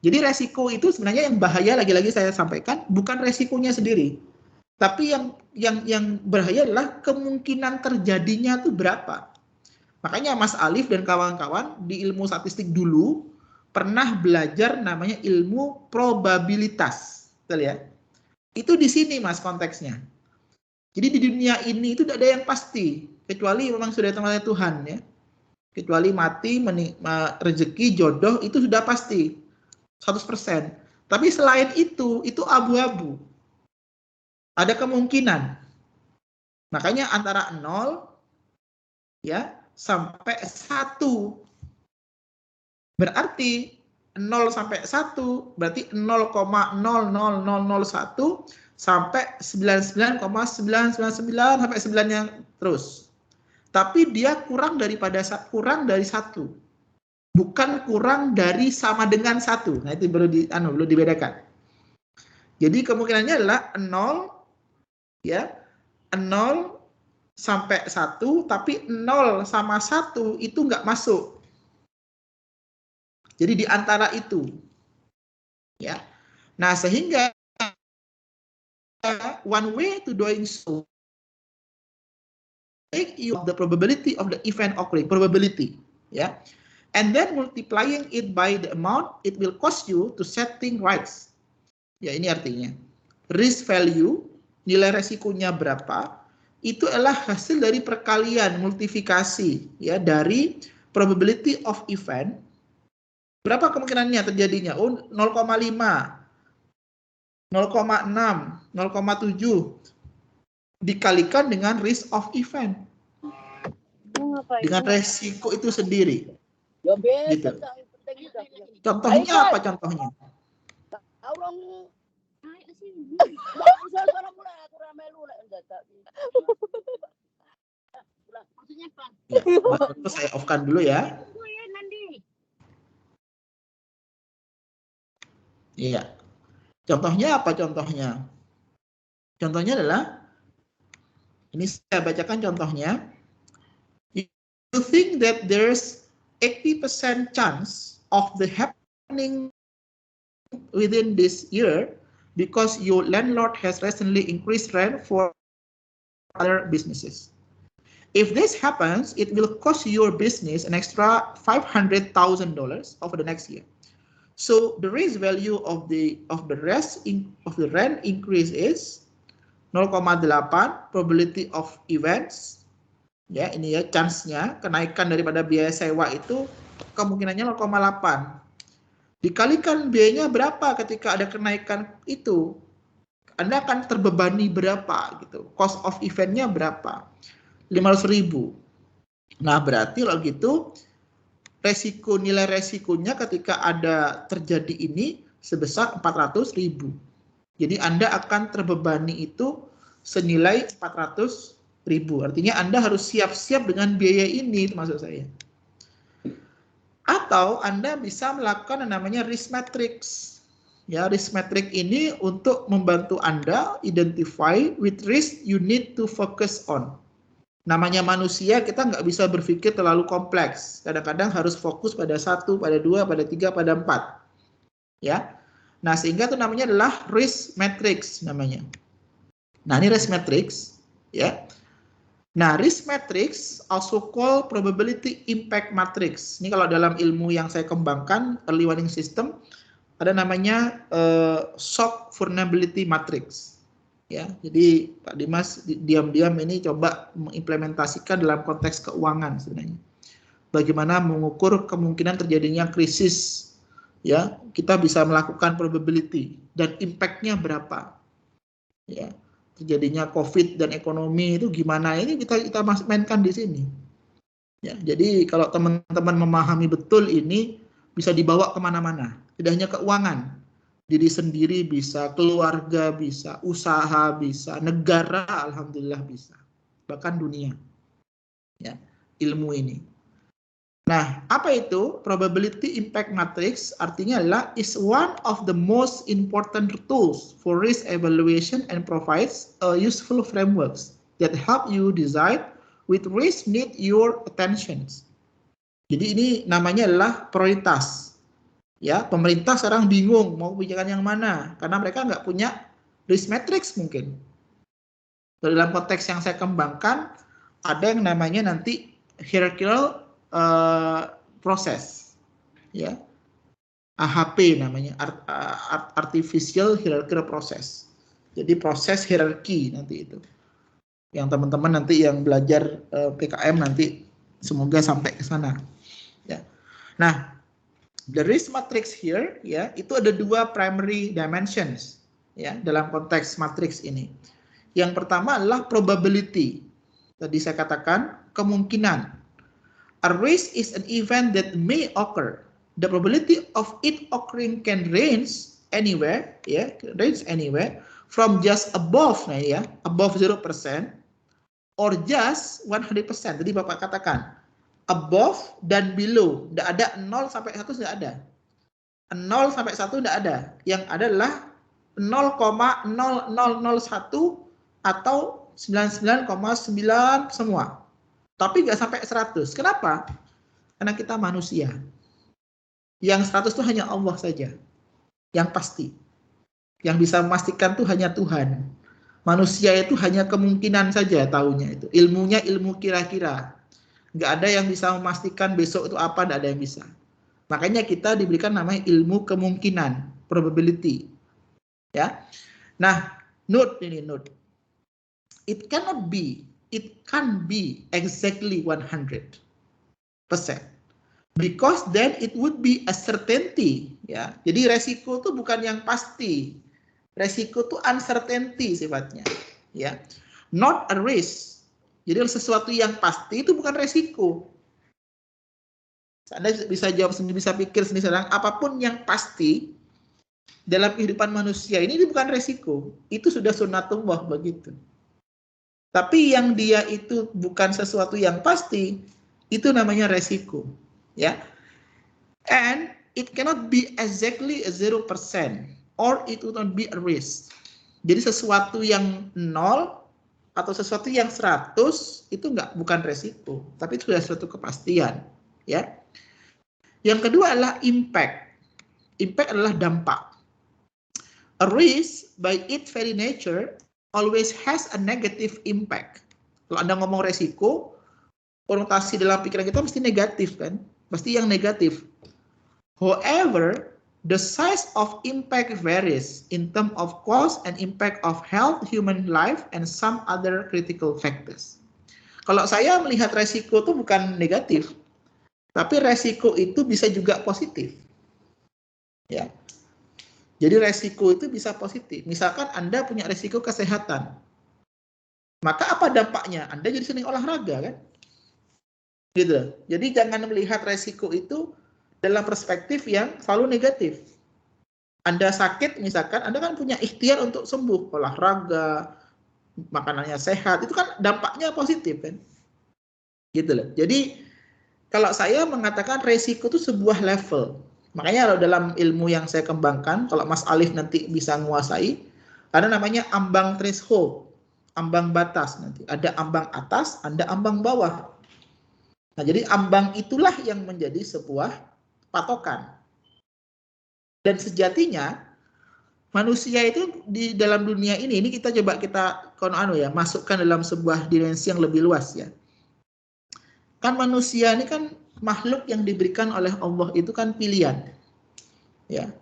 Speaker 1: Jadi resiko itu sebenarnya yang bahaya, lagi-lagi saya sampaikan, bukan resikonya sendiri. Tapi yang bahaya adalah kemungkinan terjadinya itu berapa. Makanya Mas Alif dan kawan-kawan di ilmu statistik dulu pernah belajar namanya ilmu probabilitas. Betul ya? Itu di sini Mas konteksnya. Jadi di dunia ini itu tidak ada yang pasti, kecuali memang sudah temannya Tuhan ya. Kecuali mati, rezeki, jodoh itu sudah pasti 100%. Tapi selain itu abu-abu. Ada kemungkinan. Makanya antara 0 ya sampai 1. Berarti 0 sampai 1 berarti 0,00001 sampai 99,999 sampai 9-nya terus. Tapi dia kurang dari 1. Bukan kurang dari sama dengan 1. Nah, itu perlu dibedakan. Jadi kemungkinannya adalah 0 ya. 0 sampai 1, tapi 0 sama 1 itu nggak masuk. Jadi di antara itu. Ya. Nah, sehingga one way to doing so, make you the probability of the event occurring, probability, ya. And then multiplying it by the amount it will cost you to setting rights. Ya, ini artinya risk value nilai resikonya berapa, itu adalah hasil dari perkalian multifikasi ya dari probability of event. Berapa kemungkinannya terjadinya? Oh, 0,5, 0,6, 0,7 dikalikan dengan risk of event. Dengan resiko itu sendiri. Gitu. Contohnya apa contohnya? Ya, itu saya off-kan dulu ya. Iya. Contohnya apa contohnya? Contohnya adalah, ini saya bacakan contohnya. You think that there's 80% chance of the happening within this year because your landlord has recently increased rent for other businesses. If this happens, it will cost your business an extra $500,000 over the next year. So the risk value of the rent increase is 0,8 probability of events. Ya, ini ya chance-nya kenaikan daripada biaya sewa itu kemungkinannya 0,8. Dikalikan biayanya berapa ketika ada kenaikan itu, Anda akan terbebani berapa gitu. Cost of event-nya berapa? 500.000. Nah, berarti kalau gitu nilai resikonya ketika ada terjadi ini sebesar 400.000. Jadi Anda akan terbebani itu senilai 400.000. Artinya Anda harus siap-siap dengan biaya ini, maksud saya. Atau Anda bisa melakukan yang namanya risk matrix. Ya, risk matrix ini untuk membantu Anda identify which risk you need to focus on. Namanya manusia, kita nggak bisa berpikir terlalu kompleks. Kadang-kadang harus fokus pada 1, pada 2, pada 3, pada 4. Ya. Nah, sehingga itu namanya adalah risk matrix namanya. Nah, ini risk matrix, ya. Nah, risk matrix also called probability impact matrix. Ini kalau dalam ilmu yang saya kembangkan, early warning system, ada namanya shock vulnerability matrix. Ya, jadi Pak Dimas diam-diam ini coba mengimplementasikan dalam konteks keuangan sebenarnya. Bagaimana mengukur kemungkinan terjadinya krisis, ya, kita bisa melakukan probability dan impact-nya berapa. Ya. Terjadinya COVID dan ekonomi itu gimana, ini kita mainkan di sini. Ya, jadi kalau teman-teman memahami betul ini bisa dibawa kemana-mana. Tidak hanya keuangan, diri sendiri bisa, keluarga bisa, usaha bisa, negara alhamdulillah bisa, bahkan dunia. Ya, ilmu ini. Nah, apa itu probability impact matrix? Artinya adalah is one of the most important tools for risk evaluation and provides a useful frameworks that help you decide which risk need your attention. Jadi ini namanya adalah prioritas. Ya, pemerintah sekarang bingung mau kebijakan yang mana karena mereka nggak punya risk matrix mungkin. Dalam konteks yang saya kembangkan ada yang namanya nanti hierarchical proses, ya, AHP namanya, artificial hierarchical process. Jadi proses hierarki nanti itu, yang teman-teman nanti yang belajar PKM nanti semoga sampai ke sana. Ya. Nah, the risk matrix here, ya, itu ada 2 primary dimensions, ya, dalam konteks matrix ini. Yang pertama adalah probability. Tadi saya katakan kemungkinan. A risk is an event that may occur. The probability of it occurring can range anywhere, ya, range anywhere from just above, nah ya, above 0% or just 100%. Tadi Bapak katakan above dan below, tidak ada 0 sampai 1 tidak ada. 0 sampai 1 tidak ada. Yang ada adalah 0,0001 atau 99,9 semua. Tapi nggak sampai 100. Kenapa? Karena kita manusia. Yang 100 itu hanya Allah saja. Yang pasti. Yang bisa memastikan itu hanya Tuhan. Manusia itu hanya kemungkinan saja tahunya itu. Ilmunya ilmu kira-kira. Nggak ada yang bisa memastikan besok itu apa, nggak ada yang bisa. Makanya kita diberikan namanya ilmu kemungkinan, probability. Ya. Nah, note ini, note. it cannot be, it can't be exactly 100%. Because then it would be a certainty, ya. Jadi resiko itu bukan yang pasti. Resiko itu uncertainty sifatnya, ya. Not a risk. Jadi sesuatu yang pasti itu bukan resiko. Anda bisa jawab sendiri, bisa pikir sendiri sekarang, apapun yang pasti dalam kehidupan manusia ini bukan resiko. Itu sudah sunnatullah begitu. Tapi yang dia itu bukan sesuatu yang pasti, itu namanya resiko. Ya, and it cannot be exactly 0% or it would not be a risk. Jadi sesuatu yang 0 atau sesuatu yang 100 itu bukan resiko, tapi itu sudah suatu kepastian. Ya. Yang kedua adalah impact. Impact adalah dampak. A risk by its very nature always has a negative impact. Kalau Anda ngomong resiko, konotasi dalam pikiran kita mesti negatif kan? Pasti yang negatif. However, the size of impact varies in terms of cost and impact of health, human life, and some other critical factors. Kalau saya melihat resiko itu bukan negatif, tapi resiko itu bisa juga positif. Ya. Jadi resiko itu bisa positif. Misalkan Anda punya resiko kesehatan, maka apa dampaknya? Anda jadi sering olahraga kan? Gitu. Jadi jangan melihat resiko itu dalam perspektif yang selalu negatif. Anda sakit misalkan, Anda kan punya ikhtiar untuk sembuh, olahraga, makanannya sehat, itu kan dampaknya positif kan? Gitu loh. Jadi kalau saya mengatakan resiko itu sebuah level. Makanya kalau dalam ilmu yang saya kembangkan, kalau Mas Alif nanti bisa menguasai, ada namanya ambang threshold, ambang batas nanti. Ada ambang atas, ada ambang bawah. Nah, jadi ambang itulah yang menjadi sebuah patokan. Dan sejatinya manusia itu di dalam dunia ini kita coba masukkan dalam sebuah dimensi yang lebih luas ya. Kan manusia ini kan makhluk yang diberikan oleh Allah itu kan pilihan. Ya.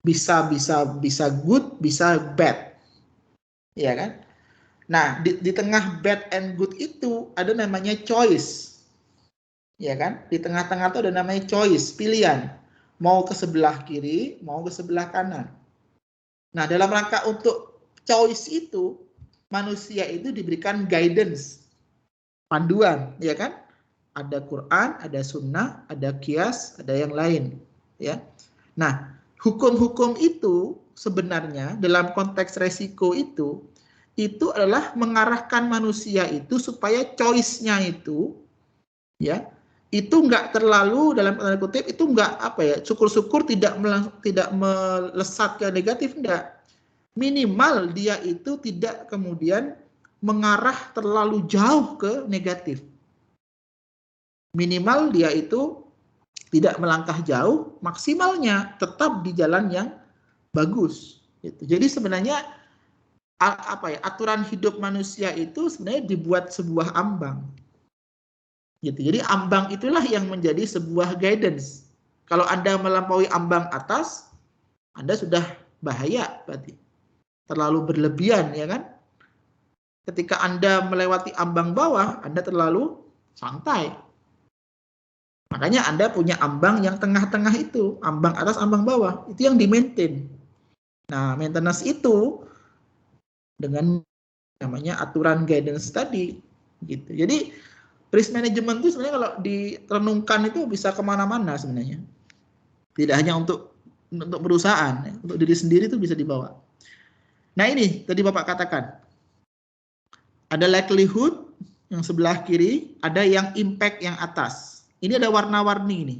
Speaker 1: Bisa good, bisa bad. Ya kan? Nah, di tengah bad and good itu ada namanya choice. Ya kan? Di tengah-tengah itu ada namanya choice, pilihan. Mau ke sebelah kiri, mau ke sebelah kanan. Nah, dalam rangka untuk choice itu, manusia itu diberikan guidance, panduan, ya kan? Ada Quran, ada sunnah, ada qiyas, ada yang lain. Ya. Nah, hukum-hukum itu sebenarnya dalam konteks resiko itu adalah mengarahkan manusia itu supaya choice-nya itu, ya, itu nggak terlalu dalam tanda kutip itu nggak syukur-syukur tidak melesat ke negatif, enggak. Minimal dia itu tidak kemudian mengarah terlalu jauh ke negatif. Minimal dia itu tidak melangkah jauh, maksimalnya tetap di jalan yang bagus. Gitu. Jadi sebenarnya aturan hidup manusia itu sebenarnya dibuat sebuah ambang. Gitu. Jadi ambang itulah yang menjadi sebuah guidance. Kalau Anda melampaui ambang atas, Anda sudah bahaya berarti. Terlalu berlebihan, ya kan? Ketika Anda melewati ambang bawah, Anda terlalu santai. Makanya Anda punya ambang yang tengah-tengah itu, ambang atas, ambang bawah. Itu yang di-maintain. Nah, maintenance itu dengan namanya aturan guidance tadi. Gitu. Jadi risk management itu sebenarnya kalau direnungkan itu bisa kemana-mana sebenarnya. Tidak hanya untuk perusahaan, ya. Untuk diri sendiri itu bisa dibawa. Nah ini tadi Bapak katakan, ada likelihood yang sebelah kiri, ada yang impact yang atas. Ini ada warna-warni ini.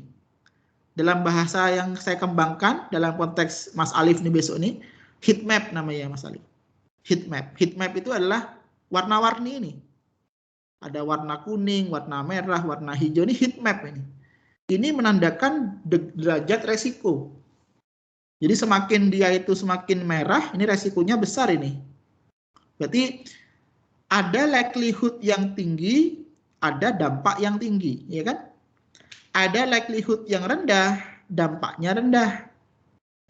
Speaker 1: Dalam bahasa yang saya kembangkan, dalam konteks Mas Alif nih besok ini, heat map namanya Mas Alif. Heat map. Heat map itu adalah warna-warni ini. Ada warna kuning, warna merah, warna hijau, ini heat map ini. Ini menandakan derajat resiko. Jadi semakin dia itu semakin merah, ini resikonya besar ini. Berarti ada likelihood yang tinggi, ada dampak yang tinggi, ya kan? Ada likelihood yang rendah, dampaknya rendah.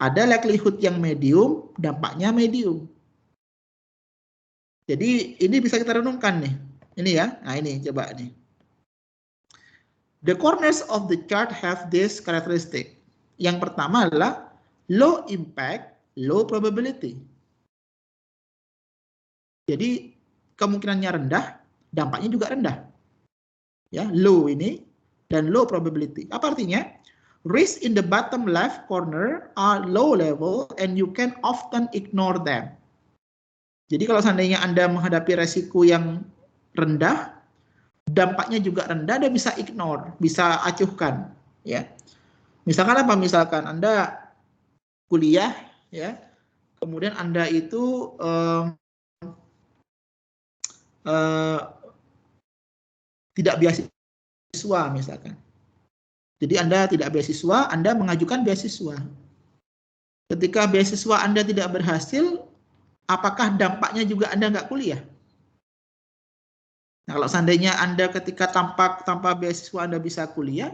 Speaker 1: Ada likelihood yang medium, dampaknya medium. Jadi ini bisa kita renungkan nih. Ini ya. Nah ini coba nih. The corners of the chart have this characteristic. Yang pertama adalah low impact, low probability. Jadi kemungkinannya rendah, dampaknya juga rendah. Ya, low ini dan low probability. Apa artinya? Risk in the bottom left corner are low level and you can often ignore them. Jadi kalau seandainya Anda menghadapi resiko yang rendah, dampaknya juga rendah, Anda bisa ignore, bisa acuhkan, ya. Misalkan apa? Misalkan Anda kuliah, ya, kemudian Anda itu tidak beasiswa misalkan. Jadi Anda tidak beasiswa, Anda mengajukan beasiswa. Ketika beasiswa Anda tidak berhasil, apakah dampaknya juga Anda nggak kuliah? Nah, kalau seandainya Anda ketika tanpa beasiswa Anda bisa kuliah,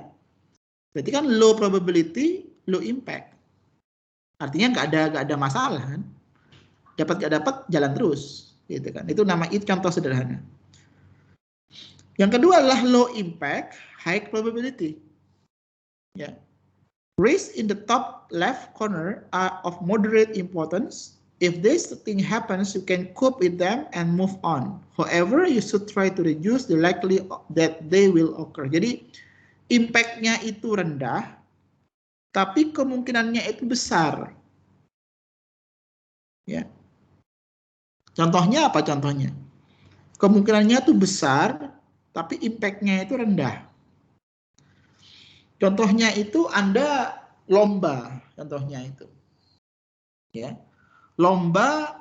Speaker 1: berarti kan low probability, low impact. Artinya nggak ada masalah kan? Dapat nggak dapat jalan terus, gitu kan? Itu contoh sederhana. Yang kedua adalah low impact, high probability. Ya. Risks in the top left corner are of moderate importance. If this thing happens, you can cope with them and move on. However, you should try to reduce the likelihood that they will occur. Jadi, impact-nya itu rendah, tapi kemungkinannya itu besar. Ya. Contohnya apa contohnya? Kemungkinannya itu besar, tapi impact-nya itu rendah. Contohnya itu Anda lomba, contohnya itu. Ya. Lomba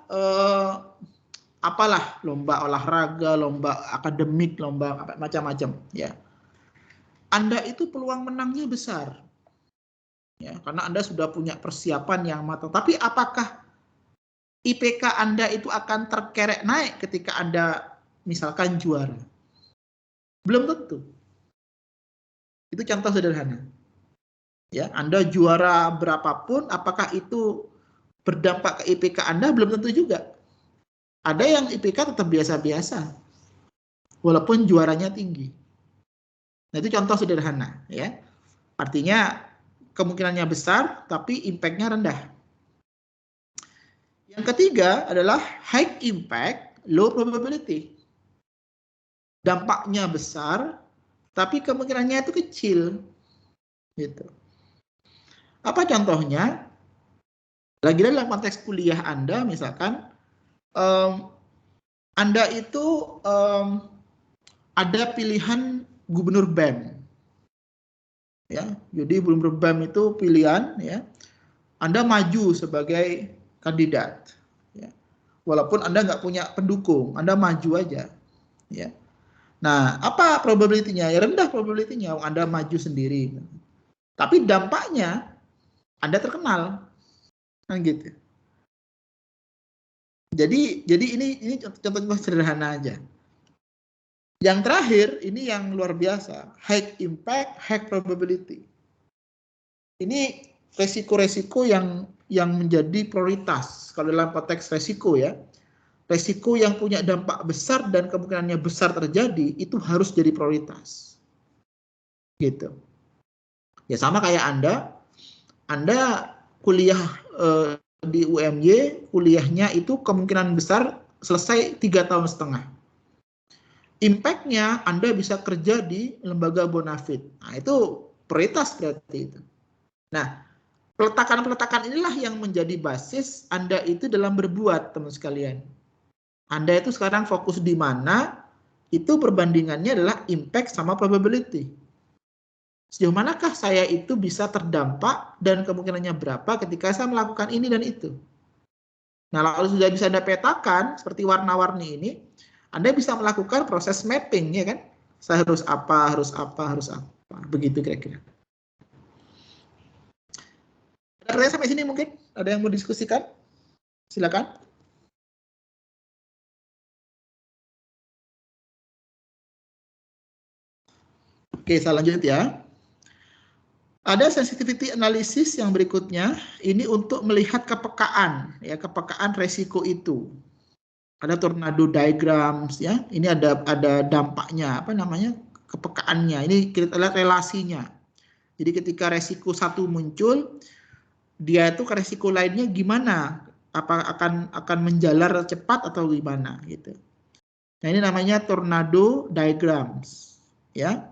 Speaker 1: apalah, lomba olahraga, lomba akademik, lomba macam-macam, ya. Anda itu peluang menangnya besar. Ya, karena Anda sudah punya persiapan yang matang. Tapi apakah IPK Anda itu akan terkerek naik ketika Anda misalkan juara? Belum tentu. Itu contoh sederhana. Ya, Anda juara berapapun, apakah itu berdampak ke IPK Anda? Belum tentu juga. Ada yang IPK tetap biasa-biasa, walaupun juaranya tinggi. Nah, itu contoh sederhana, ya. Artinya kemungkinannya besar, tapi impact-nya rendah. Yang ketiga adalah high impact, low probability. Dampaknya besar, tapi kemungkinannya itu kecil. Gitu. Apa contohnya? Lagi dalam konteks kuliah Anda, misalkan Anda itu ada pilihan gubernur BEM. Ya, jadi gubernur BEM itu pilihan, ya. Anda maju sebagai kandidat. Ya. Walaupun Anda nggak punya pendukung, Anda maju aja. Ya. Nah, apa probability-nya? Ya rendah probability-nya, Anda maju sendiri. Tapi dampaknya Anda terkenal. Kan gitu. Jadi ini contoh sederhana aja. Yang terakhir, ini yang luar biasa. High impact, high probability. Ini resiko-resiko yang menjadi prioritas. Kalau dalam konteks resiko ya. Resiko yang punya dampak besar dan kemungkinannya besar terjadi, itu harus jadi prioritas. Gitu. Ya sama kayak Anda kuliah di UMY, kuliahnya itu kemungkinan besar selesai 3,5 tahun. Impact-nya Anda bisa kerja di lembaga bonafide. Nah, itu prioritas berarti itu. Nah, peletakan-peletakan inilah yang menjadi basis Anda itu dalam berbuat, teman sekalian. Anda itu sekarang fokus di mana, itu perbandingannya adalah impact sama probability. Sejauh manakah saya itu bisa terdampak dan kemungkinannya berapa ketika saya melakukan ini dan itu. Nah, kalau sudah bisa Anda petakan, seperti warna-warni ini, Anda bisa melakukan proses mapping, ya kan? Saya harus apa, harus apa, harus apa. Begitu kira-kira. Ada pertanyaan sampai sini mungkin? Ada yang mau diskusikan? Silakan. Oke, saya lanjut ya. Ada sensitivity analysis yang berikutnya, ini untuk melihat kepekaan, ya, kepekaan resiko itu. ada tornado diagrams ya. Ini ada dampaknya, apa namanya, kepekaannya. Ini kita lihat relasinya. Jadi ketika resiko satu muncul, dia itu ke resiko lainnya gimana? Apa akan menjalar cepat atau gimana gitu. Nah, ini namanya tornado diagrams ya.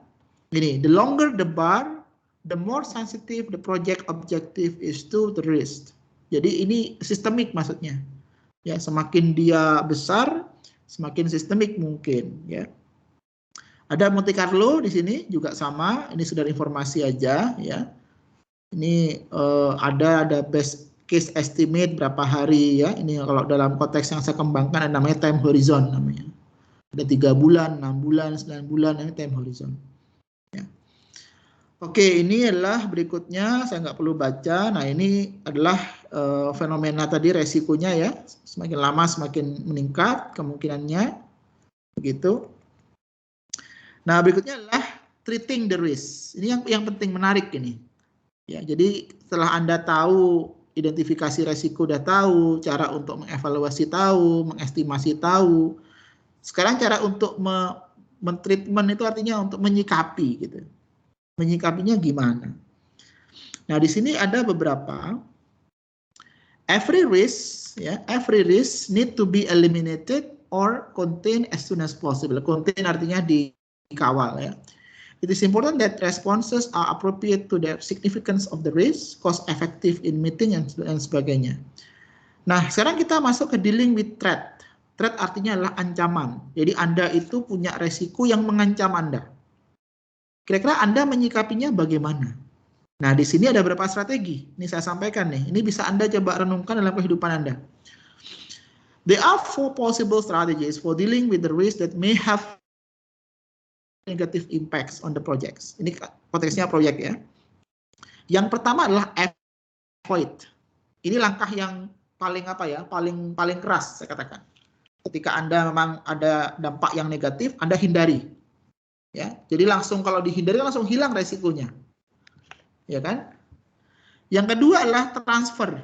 Speaker 1: Ini, the longer the bar, the more sensitive the project objective is to the risk. Jadi ini sistemik maksudnya. Ya, semakin dia besar, semakin sistemik mungkin ya. Ada Monte Carlo di sini juga sama, ini sudah informasi aja ya. Ini ada best case estimate berapa hari ya. Ini kalau dalam konteks yang saya kembangkan ada namanya time horizon namanya. Ada 3 bulan, 6 bulan, 9 bulan, ini time horizon. Ya. Oke, ini adalah berikutnya, saya nggak perlu baca. Nah, ini adalah fenomena tadi resikonya ya. Semakin lama semakin meningkat kemungkinannya. Begitu. Nah, berikutnya adalah treating the risk. Ini yang penting, menarik ini. Ya, jadi setelah Anda tahu identifikasi resiko, udah tahu cara untuk mengevaluasi, tahu mengestimasi, tahu. Sekarang cara untuk mentreatment itu artinya untuk menyikapi gitu. Menyikapinya gimana? Nah, di sini ada beberapa. Every risk need to be eliminated or contained as soon as possible. Contain artinya dikawal ya. It is important that responses are appropriate to the significance of the risk, cost effective in meeting, dan sebagainya. Nah, sekarang kita masuk ke dealing with threat. Threat artinya adalah ancaman. Jadi Anda itu punya resiko yang mengancam Anda. Kira-kira Anda menyikapinya bagaimana? Nah, di sini ada beberapa strategi. Ini saya sampaikan nih. Ini bisa Anda coba renungkan dalam kehidupan Anda. There are 4 possible strategies for dealing with the risk that may have negative impacts on the projects. Ini konteksnya proyek ya. Yang pertama adalah avoid. Ini langkah yang paling paling keras saya katakan. Ketika Anda memang ada dampak yang negatif, Anda hindari. Ya. Jadi langsung kalau dihindari langsung hilang resikonya. Ya kan? Yang kedua adalah transfer.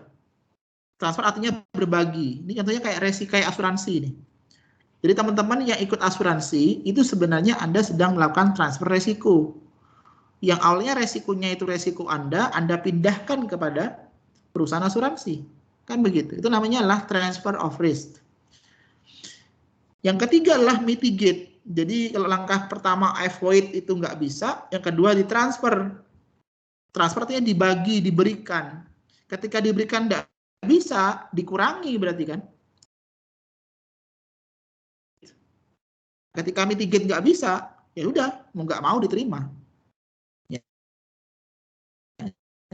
Speaker 1: Transfer artinya berbagi. Ini contohnya kayak asuransi ini. Jadi teman-teman yang ikut asuransi, itu sebenarnya Anda sedang melakukan transfer resiko. Yang awalnya resikonya itu resiko Anda pindahkan kepada perusahaan asuransi. Kan begitu. Itu namanya adalah transfer of risk. Yang ketiga adalah mitigate. Jadi kalau langkah pertama avoid itu nggak bisa, yang kedua ditransfer. Transfer artinya dibagi, diberikan. Ketika diberikan nggak bisa, dikurangi berarti kan. Ketika mitigate nggak bisa, ya udah, mau nggak mau diterima. Ya.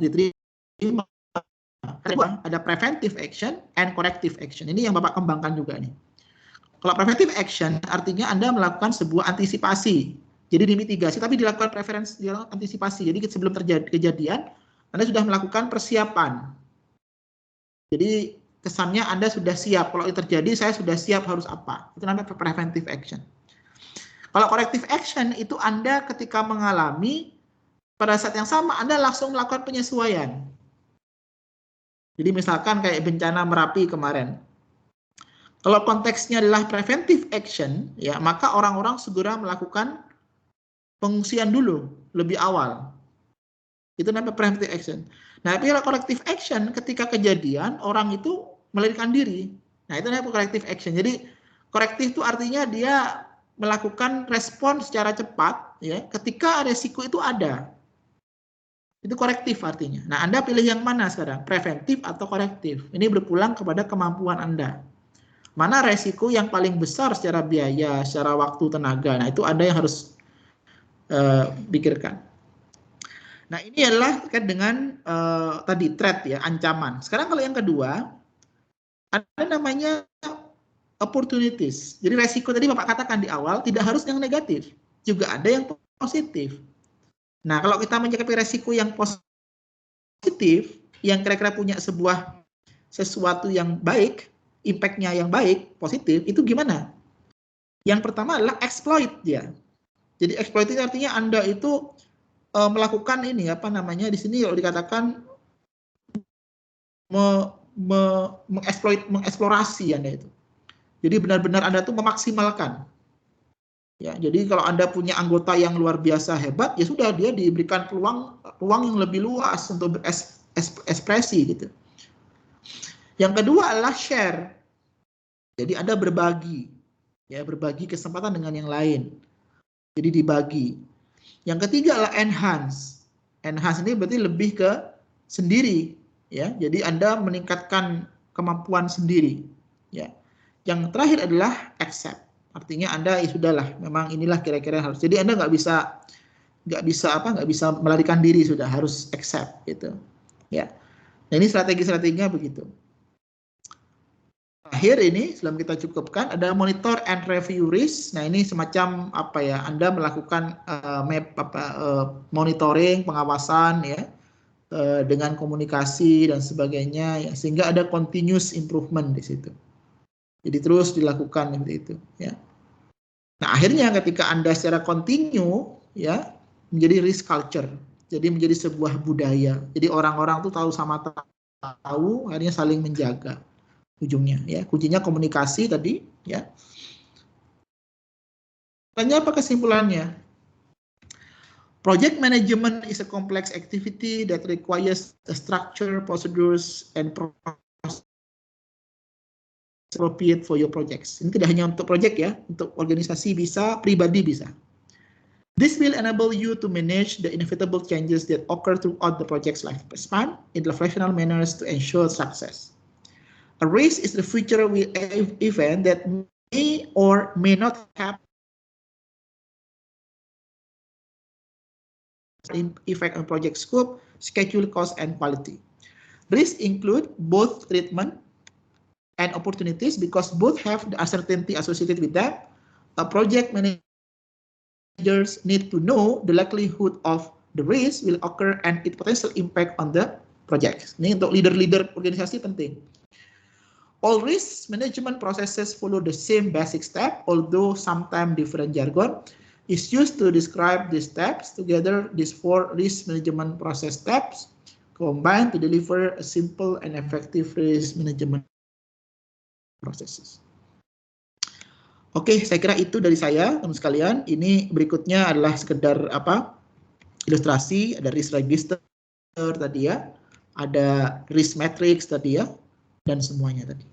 Speaker 1: Diterima. Ada preventive action and corrective action. Ini yang Bapak kembangkan juga nih. Kalau preventive action artinya Anda melakukan sebuah antisipasi. Jadi dimitigasi, tapi dilakukan antisipasi. Jadi sebelum terjadi kejadian, Anda sudah melakukan persiapan. Jadi kesannya Anda sudah siap. Kalau itu terjadi, saya sudah siap harus apa. Itu namanya preventive action. Kalau corrective action itu Anda ketika mengalami, pada saat yang sama Anda langsung melakukan penyesuaian. Jadi misalkan kayak bencana Merapi kemarin. Kalau konteksnya adalah preventive action, ya maka orang-orang segera melakukan pengungsian dulu, lebih awal. Itu namanya preventive action. Nah, tapi kalau corrective action, ketika kejadian, orang itu melarikan diri. Nah, itu namanya corrective action. Jadi, corrective itu artinya dia melakukan respon secara cepat ya ketika resiko itu ada. Itu korektif artinya. Nah, Anda pilih yang mana sekarang? Preventif atau korektif? Ini berpulang kepada kemampuan Anda. Mana resiko yang paling besar secara biaya, secara waktu, tenaga. Nah, itu Anda yang harus pikirkan. Nah, ini adalah terkait dengan tadi threat ya, ancaman. Sekarang kalau yang kedua, ada namanya opportunities. Jadi resiko tadi Bapak katakan di awal tidak harus yang negatif, juga ada yang positif. Nah, kalau kita menyikapi resiko yang positif, yang kira-kira punya sesuatu yang baik, impact-nya yang baik, positif, itu gimana? Yang pertama adalah exploit dia. Jadi exploit itu artinya Anda itu melakukan ini apa namanya di sini kalau dikatakan mengeksplorasi Anda itu. Jadi benar-benar Anda tuh memaksimalkan. Ya, jadi kalau Anda punya anggota yang luar biasa hebat, ya sudah dia diberikan peluang yang lebih luas untuk berekspresi gitu. Yang kedua adalah share. Jadi Anda berbagi. Ya, berbagi kesempatan dengan yang lain. Jadi dibagi. Yang ketiga adalah enhance. Enhance ini berarti lebih ke sendiri, ya. Jadi Anda meningkatkan kemampuan sendiri, ya. Yang terakhir adalah accept. Artinya Anda ya sudahlah, memang inilah kira-kira harus. Jadi Anda nggak bisa melarikan diri, sudah harus accept gitu, ya. Nah, ini strategi-strateginya begitu. Terakhir ini sebelum kita cukupkan ada monitor and review risk. Nah, ini semacam apa ya? Anda melakukan monitoring, pengawasan ya dengan komunikasi dan sebagainya ya, sehingga ada continuous improvement di situ. Jadi terus dilakukan seperti itu ya. Nah, akhirnya ketika Anda secara kontinu ya menjadi risk culture. Jadi menjadi sebuah budaya. Jadi orang-orang tuh tahu sama tahu, akhirnya saling menjaga. Ujungnya ya, kuncinya komunikasi tadi ya. Tanya apa kesimpulannya? Project management is a complex activity that requires a structure, procedures, and process appropriate for your projects. Ini tidak hanya untuk project ya, untuk organisasi bisa, pribadi bisa. This will enable you to manage the inevitable changes that occur throughout the project's lifespan in professional manners to ensure success. A race is the future event that may or may not have effect on project scope, schedule, cost, and quality. Risks include both treatment and opportunities because both have the uncertainty associated with them. A project managers need to know the likelihood of the risk will occur and its potential impact on the project. Ini untuk leader-leader organisasi penting. All risk management processes follow the same basic step, although sometimes different jargon is used to describe these steps. Together, these 4 risk management process steps combine to deliver a simple and effective risk management processes. Oke, saya kira itu dari saya, teman sekalian. Ini berikutnya adalah sekedar ilustrasi, ada risk register tadi ya, ada risk matrix tadi ya, dan semuanya tadi.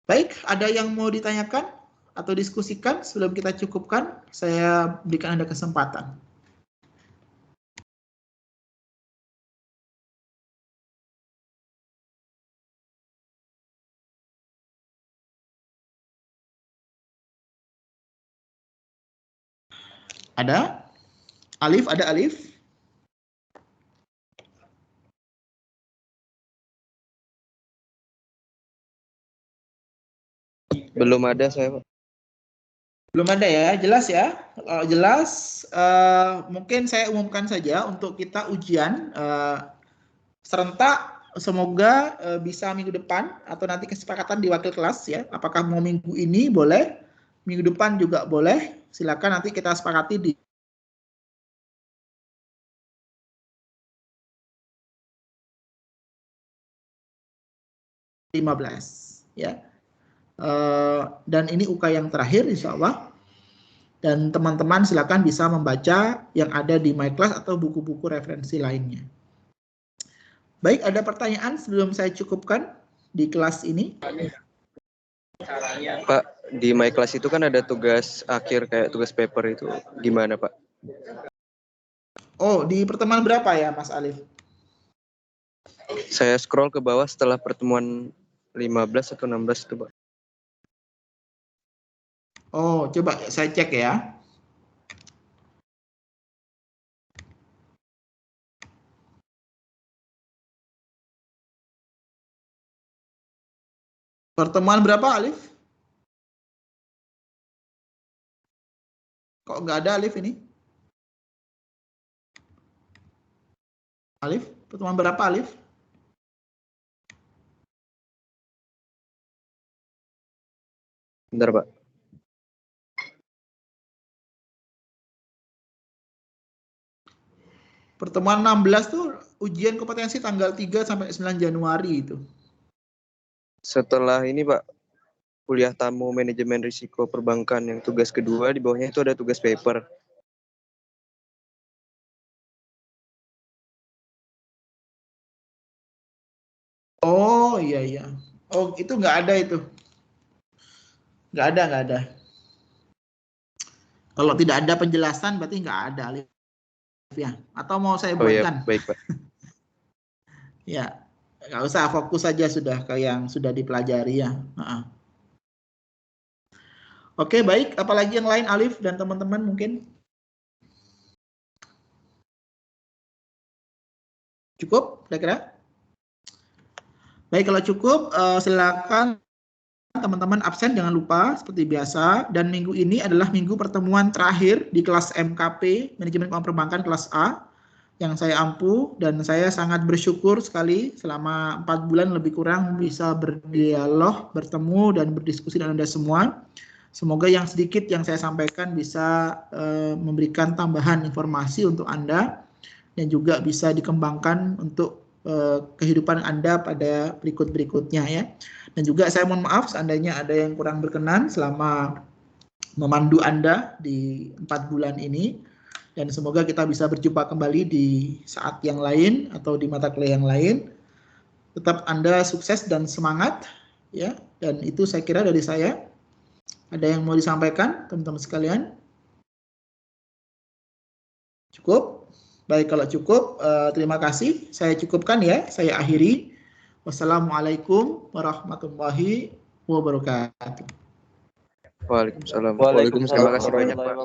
Speaker 1: Baik, ada yang mau ditanyakan atau diskusikan sebelum kita cukupkan? Saya berikan Anda kesempatan. Ada? Alif, ada Alif?
Speaker 2: Belum ada saya, Pak.
Speaker 1: Belum ada ya, jelas ya. Kalau jelas, mungkin saya umumkan saja untuk kita ujian serentak. Semoga bisa minggu depan atau nanti kesepakatan di wakil kelas ya. Apakah mau minggu ini boleh, minggu depan juga boleh. Silakan nanti kita sepakati di 15 ya. Dan ini UK yang terakhir insya Allah. Dan teman-teman silakan bisa membaca yang ada di MyClass atau buku-buku referensi lainnya. Baik, ada pertanyaan sebelum saya cukupkan di kelas ini?
Speaker 2: Pak, di MyClass itu kan ada tugas akhir kayak tugas paper itu. Gimana, Pak?
Speaker 1: Oh, di pertemuan berapa ya, Mas Alif?
Speaker 2: Saya scroll ke bawah setelah pertemuan 15 atau 16 itu, Pak.
Speaker 1: Oh, coba saya cek ya. Pertemuan berapa, Alif? Kok nggak ada Alif ini? Alif, pertemuan berapa, Alif?
Speaker 2: Bentar, Pak.
Speaker 1: Pertemuan 16 tuh ujian kompetensi tanggal 3 sampai 9 Januari itu.
Speaker 2: Setelah ini, Pak, kuliah tamu manajemen risiko perbankan yang tugas kedua, di bawahnya itu ada tugas paper.
Speaker 1: Oh iya iya. Oh itu nggak ada itu. Nggak ada. Kalau tidak ada penjelasan berarti nggak ada, Alif ya. Atau mau saya
Speaker 2: Oh iya,
Speaker 1: buatkan?
Speaker 2: baik Pak.
Speaker 1: Ya, nggak usah, fokus saja sudah ke yang sudah dipelajari ya. Oke, baik. Apalagi yang lain, Alif dan teman-teman mungkin? Cukup, kira-kira? Baik, kalau cukup, silakan teman-teman absen, jangan lupa seperti biasa. Dan minggu ini adalah minggu pertemuan terakhir di kelas MKP, Manajemen Keuangan Perbankan kelas A, yang saya ampu, dan saya sangat bersyukur sekali selama 4 bulan lebih kurang bisa berdialog, bertemu, dan berdiskusi dengan Anda semua. Semoga yang sedikit yang saya sampaikan bisa memberikan tambahan informasi untuk Anda, dan juga bisa dikembangkan untuk kehidupan Anda pada berikut-berikutnya ya. Dan juga saya mohon maaf seandainya ada yang kurang berkenan selama memandu Anda di 4 bulan ini. Dan semoga kita bisa berjumpa kembali di saat yang lain atau di mata kuliah yang lain. Tetap Anda sukses dan semangat ya. Dan itu saya kira dari saya. Ada yang mau disampaikan teman-teman sekalian? Cukup? Baik, kalau cukup, terima kasih. Saya cukupkan ya, saya akhiri. Wassalamualaikum warahmatullahi wabarakatuh.
Speaker 2: Waalaikumsalam. Terima kasih banyak Pak.